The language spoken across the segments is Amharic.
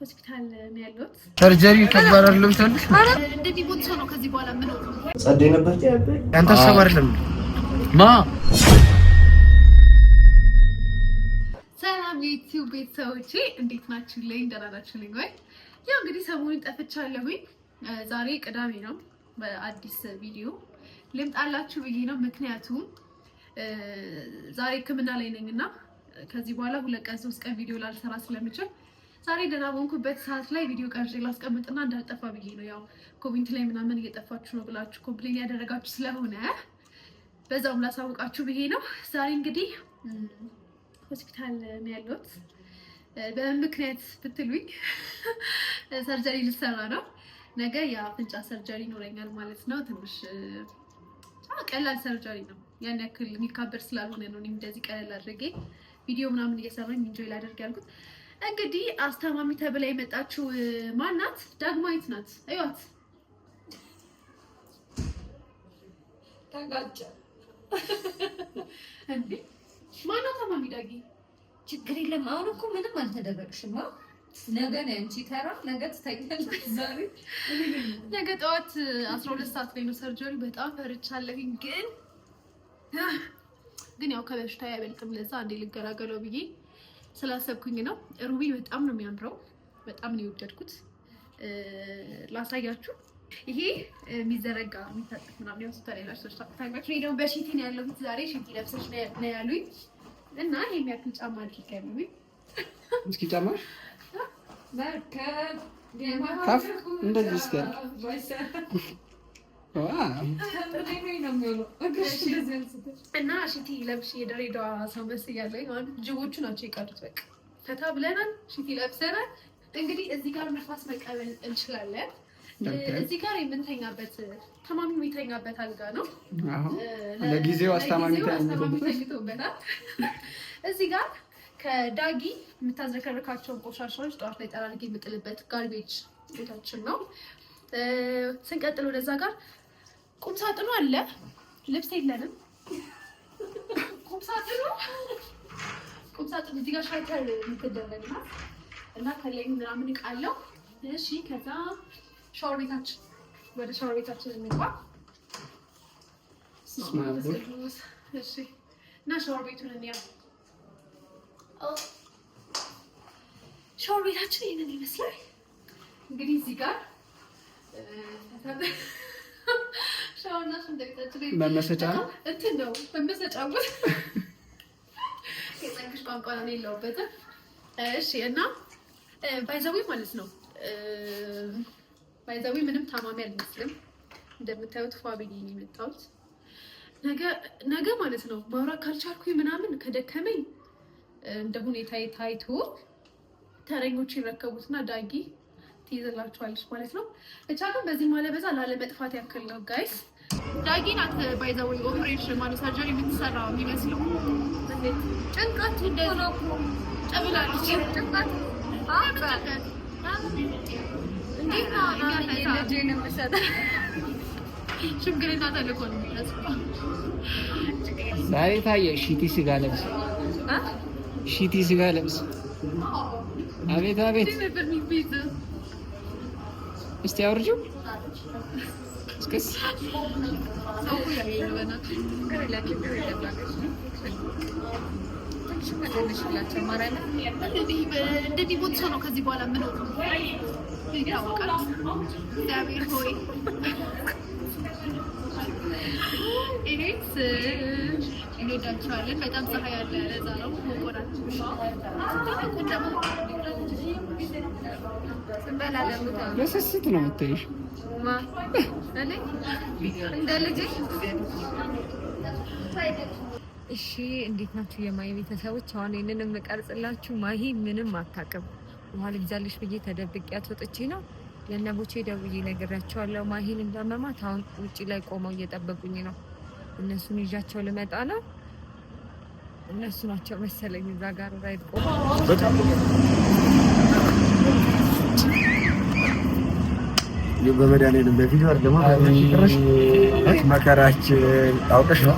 ሆስፒታል ነው ያለሁት። ሰርጀሪ ከባድ አይደለም ታልሽ? እንደዚህ ቦት ነው ከዚህ በኋላ ምን ነው ጸደይ ነበር ያንተ ሀሳብ አይደለም ማ ሰላም የዩቲዩብ ቤተሰቦቼ እንዴት ናችሁ? ደህና ናችሁልኝ ወይ? ያው እንግዲህ ሰሞኑን ጠፍቻለሁኝ። ዛሬ ቅዳሜ ነው። በአዲስ ቪዲዮ ልምጣላችሁ ብዬ ነው። ምክንያቱም ዛሬ ሕክምና ላይ ነኝና ከዚህ በኋላ 2 ቀን 3 ቀን ቪዲዮ ላልሰራ ስለምችል ዛሬ ደህና በሆንኩበት ሰዓት ላይ ቪዲዮ ቀርጬ ላስቀምጥና እንዳልጠፋ ብዬ ነው። ያው ኮሜንት ላይ ምናምን እየጠፋችሁ ነው ብላችሁ ኮምፕሌን ያደረጋችሁ ስለሆነ በዛውም ላሳውቃችሁ ብዬ ነው። ዛሬ እንግዲህ ሆስፒታል ነው ያለሁት። በምን ምክንያት ብትሉኝ ሰርጀሪ ልሰራ ነው። ነገ የአፍንጫ ሰርጀሪ ይኖረኛል ማለት ነው። ትንሽ ቀላል ሰርጀሪ ነው። ያን ያክል የሚካበር ስላልሆነ ነው እኔም እንደዚህ ቀለል አድርጌ ቪዲዮ ምናምን እየሰራኝ ኢንጆይ ላደርግ ያልኩት። እንግዲህ አስታማሚ ተብላ የመጣችው ማናት? ዳግማዊት ናት። አይዋት ታጋጨ እንዴ ማናት? ታማሚ ዳጊ ችግር የለም። አሁን እኮ ምንም አልተደረግሽማ። ነገ ነው አንቺ ተራ። ነገ ትታይኛለሽ። ዛሬ ነገ ጠዋት 12 ሰዓት ላይ ነው ሰርጀሪ። በጣም ፈርቻለሁኝ ግን ያው ከበሽታ አይበልጥም። ለዛ አንዴ ልገላገለው ብዬ ስላሰብኩኝ ነው። ሩቢ በጣም ነው የሚያምረው። በጣም ነው የወደድኩት። ላሳያችሁ። ይሄ የሚዘረጋ የሚታጠፍ ምናምን ሆስፒታል ላይ ላስቶች ታውቃላችሁ። እኔ ደግሞ በሺቲ ነው ያለሁት። ዛሬ ሺቲ ለብሰሽ ነው ያሉኝ እና ይሄ የሚያክል ጫማ አድርጌያለሁኝ። እስኪ ጫማሽ መርከብ ካፍ እንደዚህ እስከ እና ሺቲ ለብሽ የድሬዳዋ ሰው መስያለኝ። አሁን ጅቦቹ ናቸው የቀሩት። በቃ ፈታ ብለናል፣ ሺቲ ለብሰናል። እንግዲህ እዚህ ጋር ነፋስ መቀበል እንችላለን። እዚህ ጋር የምንተኛበት ታማሚ የሚተኛበት አልጋ ነው። ለጊዜው አስታማሚ ተኝቶበታል። እዚህ ጋር ከዳጊ የምታዝረከርካቸውን ቆሻሻዎች ጠዋት ላይ ጠራርጌ የምጥልበት ጋርቤጅ ቦታችን ነው። ስንቀጥል ወደዛ ጋር ቁምሳጥኑ አለ። ልብስ የለንም። ቁምሳጥኑ እዚህ ጋር ሻይተር የምትደረግና እና ከላይ ምናምን እቃ አለው። እሺ ከዛ ሻወር ቤታችን፣ ወደ ሻወር ቤታችን እንግባ። እሺ እና ሻወር ቤቱን እንያ። ሻወር ቤታችን ይሄንን ይመስላል። እንግዲህ እዚህ ጋር ሻወርና ሽንት ቤታችን መመሰጫ ነው። እንትን ነው መመሰጫው። የጸንክሽ ቋንቋ ነው የለውበትም። እሺ እና ባይዛዊ ማለት ነው። ባይዛዊ ምንም ታማሚ አልመስልም። እንደምታዩት ፋቢሊ ነው የመጣሁት። ነገ ማለት ነው ማውራት ካልቻልኩኝ ምናምን ከደከመኝ እንደ ሁኔታዬ ታይቶ ተረኞች ይረከቡትና ዳጊ ትይዘላችኋለች ማለት ነው። ብቻ ግን በዚህ ማለበዛ ላለመጥፋት ያክል ነው ጋይስ። ዳጊ ናት ባይዛዊ ኦፕሬሽን ማለት ሰርጀሪ የምትሰራ የሚመስለው። ጭንቀት እንደሆነ ጨብላለች። ጭንቀት እንዴት ነው ልጄን የምሰጠው? ሽምግልና ተልኮ ነው የሚመስለው። ዛሬ ታየ ሺቲ ስጋ ለብስ ሺቲ ስጋ ለብስ። አቤት አቤት። እስቲ አውርጂው እስከስ እንደዚህ ቦት ነው ከዚህ በኋላ ምን ነው ይታወቃል። እግዚአብሔር ሆይ ኢኔክስ እንወዳቸዋለን። በጣም ፀሐይ ያለ ለዛ ነው ሞቆራችን በስስት ነው የምትይሽ እንደ ልጅ። እሺ እንዴት ናችሁ የማይ ቤተሰቦች? አሁን ይሄንን የምቀርጽላችሁ ማሂ ምንም አታውቅም። ውሃ ልግዛልሽ ብዬ ተደብቄያት ወጥቼ ነው። ለነቦቼ ደውዬ ነግሬያቸዋለሁ ማሂን እንዳመማት። አሁን ውጪ ላይ ቆመው እየጠበቁኝ ነው። እነሱን ይዣቸው ልመጣ ነው። እነሱ ናቸው መሰለኝ እዛ ጋር ራይድ ቆመው በመድኃኒዓለም በቪዲዮ አይደለም መከራችን አውቀሽ ነው።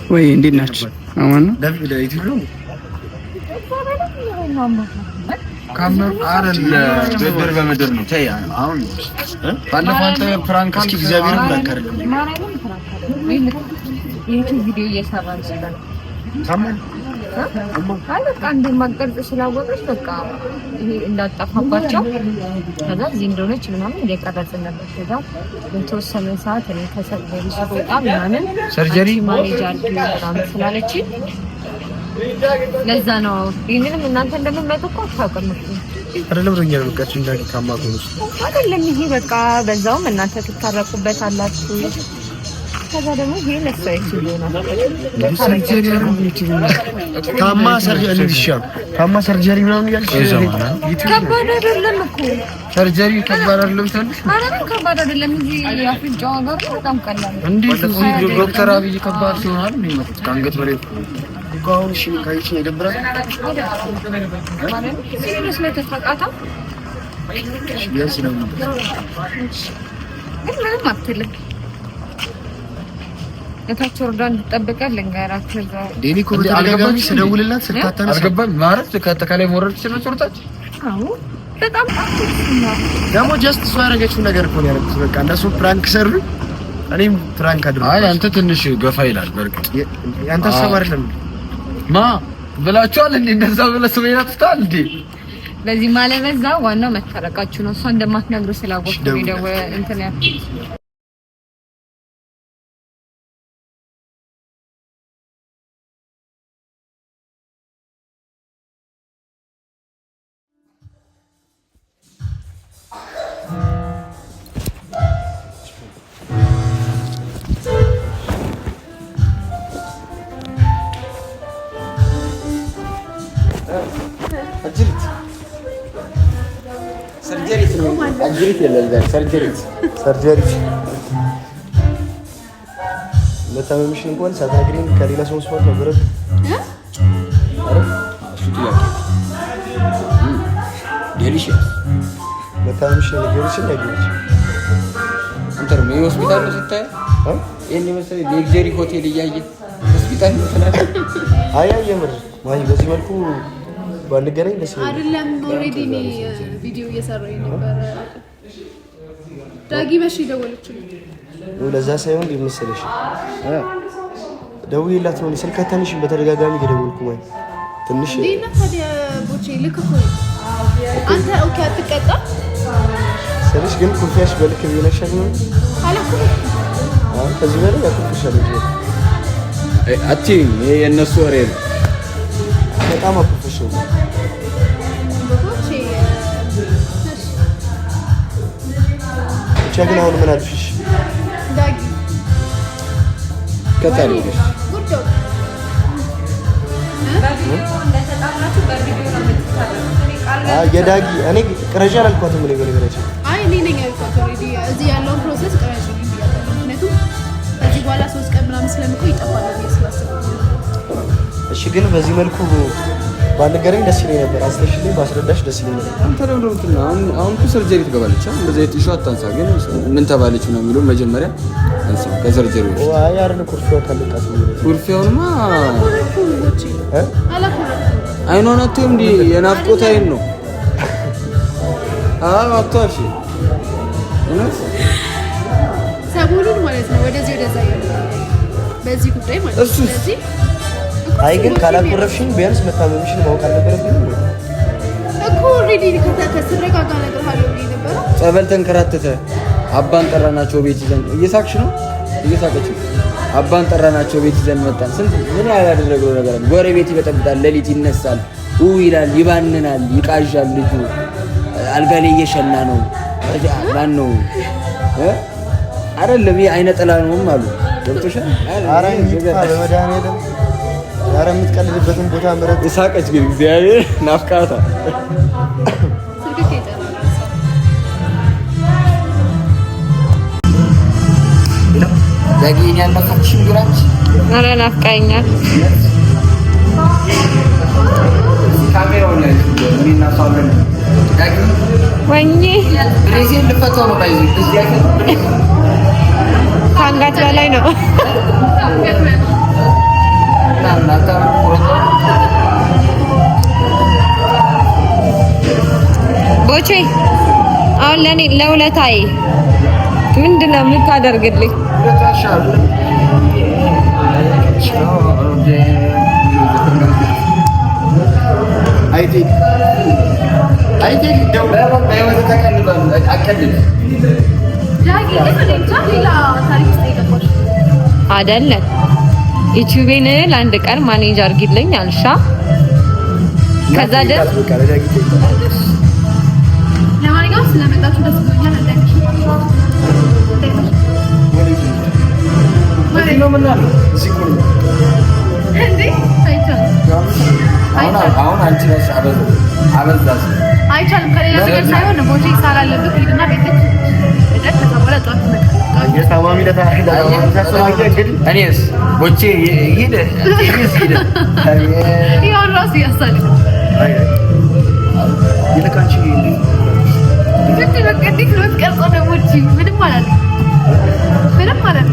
ወይ እንዴት ናችሁ? አማን ነው። ካመር አይደለ ብድር በምድር ነው። ተይ አሁን ባለፈው አንተ ፍራንክ እስኪ እግዚአብሔርን ብላከረ ማራንም ፍራንክ ይሄ ቪዲዮ እየሰራን ነበር። ካመር በቃ እንደማቀርጽ ስላወቀች በቃ ይሄ እንዳጠፋባቸው ከዛ እዚህ እንደሆነች ምናምን እየቀረጽን ነበር። ከዛ በተወሰነ ሰዓት እኔ ከሰርጀሪ ስወጣ ምናምን ሰርጀሪ ማኔጅ አድርጊ ምናምን ስላለች ለዛ ነው። ይሄንንም እናንተ እንደምትመጡ እኮ አታውቅም አይደለም ረኛል በቃ እንዳቂ ካማቆስ አይደለም ይሄ በቃ በዛውም እናንተ ትታረቁበት አላችሁ። ከዛ ደግሞ ይሄ ለሰይት ይሆናል ካማ ሰርጀሪ ይሻል ካማ ሰርጀሪ ምናምን ያልሽ ከባድ አይደለም እኮ ሰርጀሪ ከባድ አይደለም ታልሽ ማለት ከባድ አይደለም እንጂ አፍንጫው ጋር በጣም ቀላል ነው። እንዴት ዶክተር አብይ ከባድ ሲሆናል የሚመጡት ከአንገት በላይ ጋውን እሺ ካይሽ የደብራል ማለት ሲሪየስ ላይ ተፈቃታ ቢያንስ ነው ግን ምንም አትልም። እታች ወርዳ እንድትጠብቀን ልንገራችሁ። ዴሊ ኮ አልገባኝ ስደውልላት ስልክ አታነሳ አልገባኝ ማለት ከተካላይ ሞረድ ይችላል ጾርታች አዎ በጣም አትስማ ደግሞ ጀስት እሷ ያደረገችው ነገር እኮ ነው ያደረኩት። በቃ እንደሱ ፕራንክ ሰሩ እኔም ፕራንክ አድርጌ አይ አንተ ትንሽ ገፋ ይላል በርግጥ ያንተ ሀሳብ አይደለም ማ ብላችኋል እንዴ እንደዛ ብለህ ሰውዬው አትስታል እንዴ ለዚህ ማለበዛ ዋናው መታረቃችሁ ነው። እሷ እንደማትነግሩ ስላወቅኩ ነው እንትን ያልኩት። ሰርጀሪ ለታመምሽ እንኳን ሳትነግሪኝ ከሌላ ሰው መስማት ነበር ዴሊሺየስ ለታመምሽ ነገርሽ ነገርሽ አንተ ነው የሆስፒታል ነው ስታይ እኔ መሰለኝ ሌክዠሪ ሆቴል እያየ ሆስፒታል ነው ተናገር አያየምር ማይ በዚህ መልኩ ባንገናኝ ደስ ይላል አይደለም። ኦሬዲ ነው ቪዲዮ እየሰራኝ ነበር። ዳጊ መሽ ደወለችልኝ ነው ለዛ ሳይሆን ሊመስልሽ ደውዬላት ነው ስልክ አታነሽም በተደጋጋሚ እየደወልኩ ማለት ትንሽ ዲና ታዲያ ቦቼ ልክ እኮ አንተ ኦኬ አትቀጣ ስልሽ ግን ኩርፊያሽ በልክ ቢነሻል ነው አላኩ ከዚህ በላይ ያኩርፍሻል እንጂ ይሄ የነሱ ወሬ ነው። በጣም አኩርፍሻል ቦቼ ብቻ ግን አሁን ምን አልፍሽ ዳጊ ከታሪሽ ጉርዶ የዳጊ እኔ ቅረጃ አላልኳትም እኔ በነገራችን አይ እኔ ነኝ ያልኳት ኦሬዲ እዚህ ያለውን ፕሮሰስ ቅረጂ ብያለሁ። ምክንያቱም ከዚህ በኋላ 3 ቀን ምናምን ስለምቆይ ይጠፋል ብዬ ስላሰብኩ። እሺ ግን በዚህ መልኩ ባንገናኝ ደስ ይለኝ ነበር። አስተሽልኝ ባስረዳሽ ደስ ይለኝ ነበር። አንተ ነው አሁን ሰርጀሪ ትገባለች እንደዚህ እሺ አታንሳ ግን ምን ተባለች ነው የሚለው መጀመሪያ አንሳ ከሰርጀሪ ወዲህ አይ አርን ኩርፊያው ካለቃት ነው ኩርፊያውማ ቦቼ አላኩ አይኗን አትይም እንዴ የናፍቆት አይን ነው አጥቷሽ እውነት ሰሞኑን ማለት ነው ወደዚህ ወደዛ በዚህ ጉዳይ ማለት ነው። ስለዚህ አይ ግን ካላቆረፍሽኝ ቢያንስ መታመምሽን ማወቅ አልነበረብኝም እኮ ኦሬዲ ከተረጋጋ ነገር አለው ነበር። ጸበል ተንከራተተ አባን ጠራናቸው ቤት ይዘን እየሳቅሽ ነው እየሳቀች አባን ጠራናቸው ቤት ይዘን መጣን። ስንት ምን ያላደረገው ነገር አለ። ጎረቤት ይበጠብጣል፣ ሌሊት ይነሳል፣ ይላል፣ ይባንናል፣ ይቃዣል። ልጁ አልጋ ላይ እየሸና ነው። ማን ነው አይደለም ይሄ አይነ ጥላ ነውም አሉ። ገብቶሻል? ኧረ ይጥፋ በመድኃኒዓለም ኧረ የምትቀልድበትን ቦታ ምረጥ። ሳቀች ግን እግዚአብሔር ናፍቃታ ዳጊ ያናፈቅሽኝ ግራች ኧረ ናፍቃኛል። ካሜራው ላይ ምንና ሳውለን ዳጊ ወይኔ ብሬዚል ልፈታው ነው ባይዚ ከአንገት በላይ ነው። ቦቼ አሁን ለኔ ለውለታዬ ምንድነው የምታደርግልኝ? አይደለም ዩቲዩቤን ለአንድ ቀን ማኔጅ አድርጊልኝ አልሻ። ከዛ ለማንኛውም ስለመጣችሁ ደስ ብሎኛል። አይቻልም። ከሌላ ነገር ሳይሆን ቦቼ ሳላለበት ሂድና ቤት እኔስ ቦቼ ሂድ ይሁን ራሱ ያሳል ይልካንቺ እንዴት ነው የምትቀርጸው? ደግሞ ምንም ማለት ምንም ማለት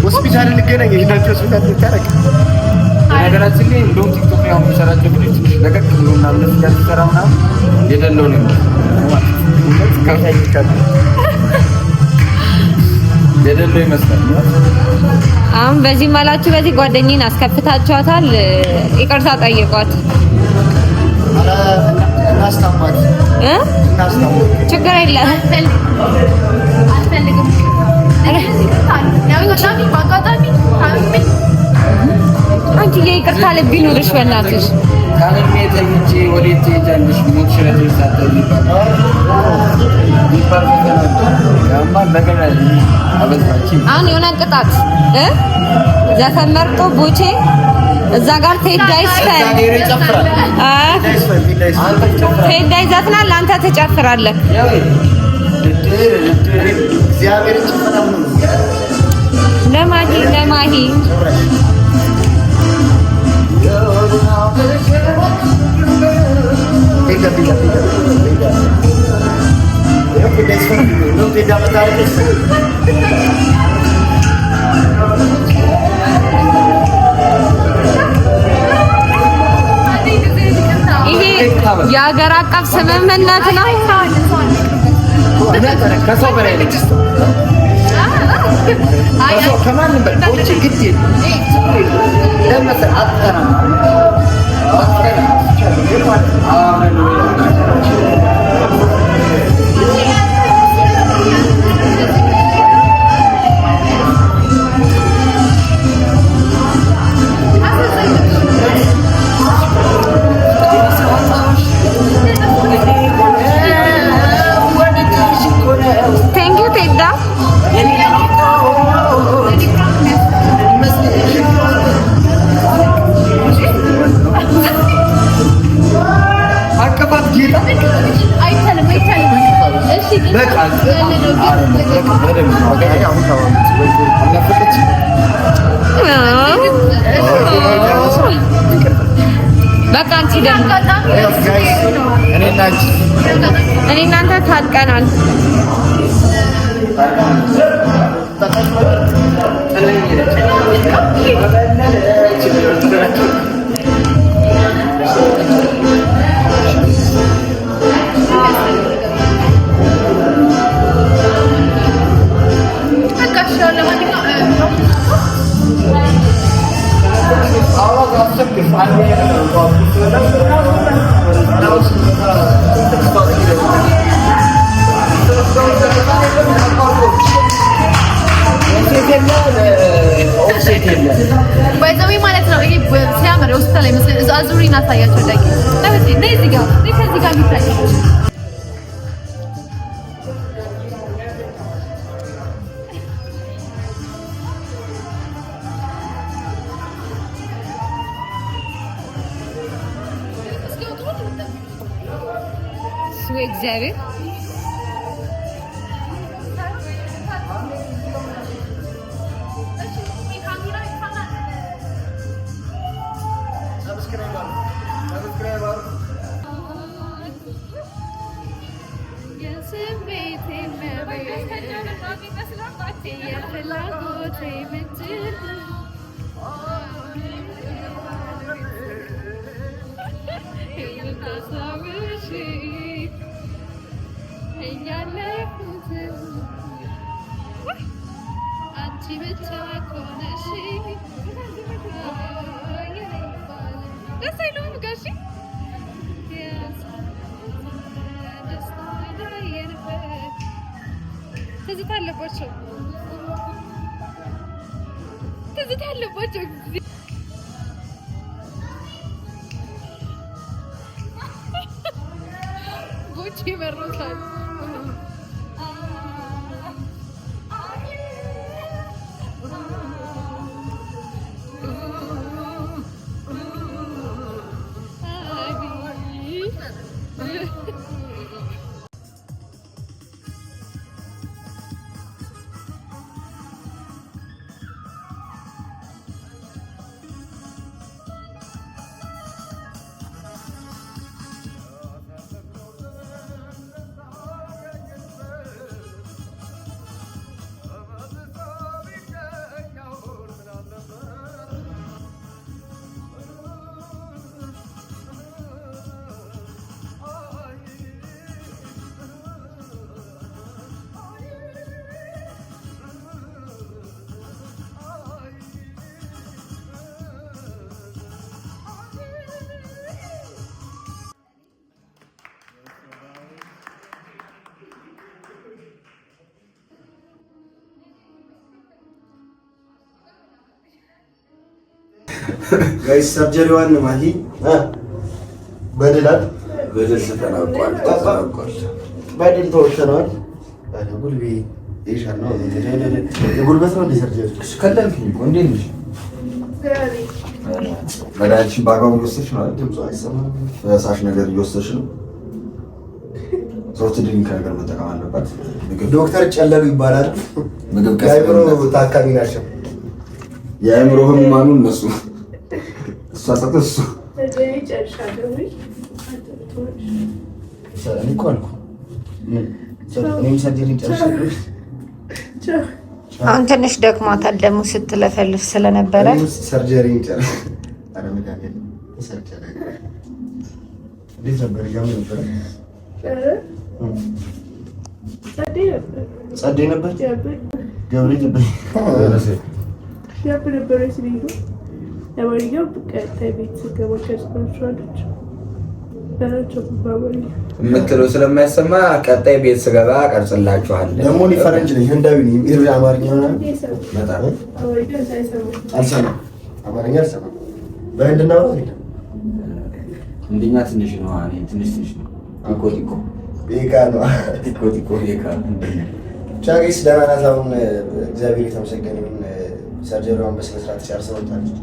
ሆስፒታል ልገናኝ የሄዳችሁ ሆስፒታል ልታረቅ ነገራችን ላይ እንደውም ቲክቶክ ላይ አሁን የሚሰራቸው ቪዲዮች ትንሽ ለቀቅ ብሎ ምናምን እንደዚህ ጋር ሲሰራ ምናምን የሌለው ነው የሌለው ይመስላል። አሁን በዚህ ማላችሁ በዚህ ጓደኛዬን አስከፍታችኋታል። ይቅርታ ጠይቋት። እናስታማት ችግር የለም አልፈልግም። አንቺ የይቅርታ ልብ ይኑርሽ በእናትሽ። ካለሜ ተኝቼ ወዴት ትሄጃለሽ? ሞት ሽረት ይሳተል አሁን የሆነ ቅጣት ዘፈን መርጦ ቦቼ እዛ ጋር ቴዳ ይዘፍናል፣ አንተ ትጨፍራለህ። ለማሂ ይሄ የሀገር አቀፍ ስምምነት ነው። ከሰው በላይ ነች። ከማንም በላይ ቦቼ ግድ ለመሰል አጥተና በቃ አንቺ ደግሞ እኔ እናንተ ታጥቀናል። ባይዘዌ ማለት ነው። ይሄ ሲያምር ሆስፒታል አይመስልም። እዛ አዙሪና ታያቸው ዳቂ ለዚህ ለዚህ ጋር ከዚህ ጋር ይታያል። እስኪ ወጥቶ ወይ እግዚአብሔር ትዝታ አለባቸው። ጎቼ ይመሩታል። ጋይስ ሰርጀሪዋን ማሂ በድል ተጠናቋል። በድል ተወሰነዋል። ጉልቤ ይሻል ነው የጉልበት ነው ሰርጀሪ ከለልኩኝ እኮ እንዴት ነሽ? መድኃኒትሽን በአግባቡ እየወሰድሽ ነው አይደል? ድምፁ አይሰማም። ፈሳሽ ነገር እየወሰድሽ ነው። ሶፍት ድሪንክ ነገር መጠቀም አለባት። ዶክተር ጨለሉ ይባላል። ምግብ የአእምሮ ታካሚ ናቸው። የአእምሮ ህሙማኑ እነሱ እሷ ሰጠ እሱ አሁን ትንሽ ደክሟታል ደግሞ ስትለፈልፍ ስለነበረ ሰርጀሪ ጸደይ ነበር የምትለው ስለማይሰማ ቀጣይ ቤት ስገባ ቀርጽላችኋለሁ። ደግሞ እኔ ፈረንጅ ነኝ፣ ህንዳዊ ነኝ። ኢትዮጵያ አማርኛ አልሰማም፣ አማርኛ አልሰማም። በህንድና እንድኛ ትንሽ ነው። ትንሽ ነው። ቲኮ ቤካ ነው። ቲኮ ቤካ ቻጌስ ደህና ናት። አሁን እግዚአብሔር የተመሰገነ ይሁን። ሰርጀሪዋን በስነ ስርዓት ጨርሰው ወጣለች።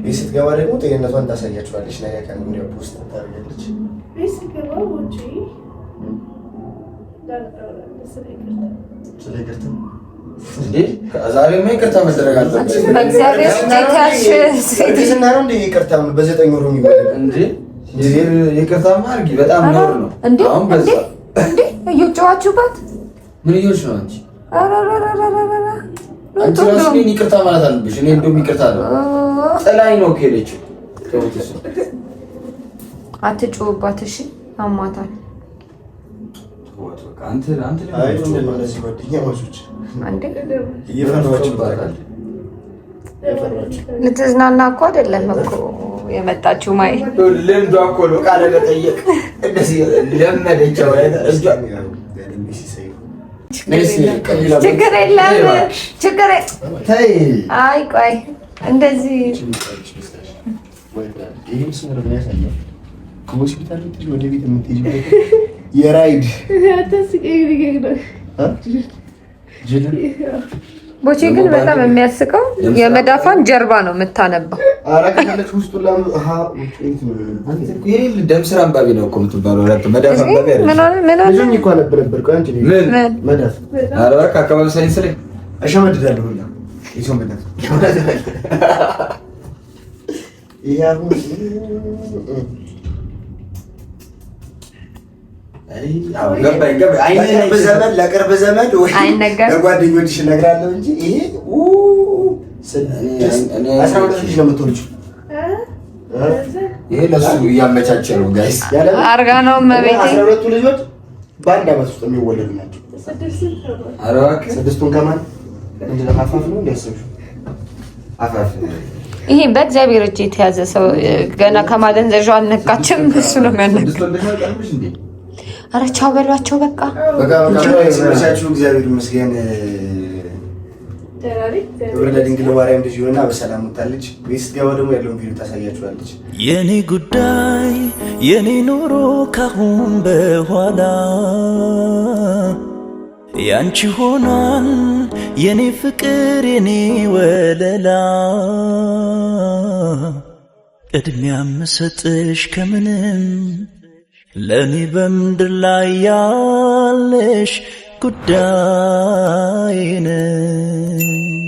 ቤት ስትገባ ደግሞ ጤንነቷን ታሳያችኋለች። ነገ ቀን እንዲያው ፖስት ታደርጋለች። ቤት ስትገባ ወጪ ስለይቅርታ እንዴ ዛሬ ምን ይቅርታ መደረግ አለበት? በእግዚአብሔር እርግዝና ነው እንደ ይቅርታ በ9 ወሩ የሚባለው እንዴ ይቅርታማ አድርጊ። በጣም ኖር ነው። አሁን በዛ እንዴ እየጨዋችሁበት ምን ይሆንሽ ነው አንቺ? አንቺ ራስሽ ግን ይቅርታ ማለት አለብሽ። እኔ እንደውም ይቅርታ አለ ጥላኝ ነው ከሄደችው። ተውትሽ አትጮህባት እሺ። አሟታል። አንተ አይ እንደምን እንደዚህ ጓደኛ ማቾች አንዴ እየፈራችሁ ባላል ልትዝናና እኮ አይደለም እኮ የመጣችው ማይ ልምዷ እኮ ነው። ቃል ለጠየቅ እንደዚህ ለመደቻው ችግር የለም ችግር አይ ቆይ እንደዚህ ከሆስፒታል ወደ ቤት የምትሄጂበት የራይድ ቦቼ ግን በጣም የሚያስቀው የመዳፋን ጀርባ ነው የምታነባው። አራከለች ውስጡ ላም ደም ስር አንባቢ ነው እኮ የምትባለው። መዳፍ አንባቢ አይደለም። ልጅ እኮ ነበር እኮ አንቺ መዳፍ አረካ አካባቢ ሳይንስ ላይ አሸመድዳለሁ ሁላ ይሶ መዳፍ ይያው ለቅርብ ዘመድ ወይ ለጓደኞችሽ እነግራለሁ እንጂ ይሄ 12 ልጅ ነው የምትወልጂው። ይሄ ለሱ እያመቻቸ ነው ጋይስ አርጋ ነው መቤቴ። 12 ልጆች በአንድ አመት ውስጥ የሚወለዱ ናቸው። ስድስቱን ከማን ምንድነው አፋፍ ነው እንዲያስብሽ አፋፍ ይሄ በእግዚአብሔር እጅ የተያዘ ሰው ገና ከማደንዘዣው አልነቃችም። እሱ ነው የሚያነቃው። ኧረ ቻው በሏቸው በቃ እግዚአብሔር ይመስገን። ወደ ድንግል ማርያም ልጅ ሆና በሰላም ወጣለች። ቤት ስትገባ ደግሞ ያለውን ቪዲዮ ታሳያችኋለች። የኔ ጉዳይ የኔ ኑሮ ካሁን በኋላ ያንቺ ሆኗል የኔ ፍቅር የኔ ወለላ ቅድሚያ ምሰጥሽ ከምንም ለኔ በምድር ላይ ያለሽ ጉዳይ ነሽ።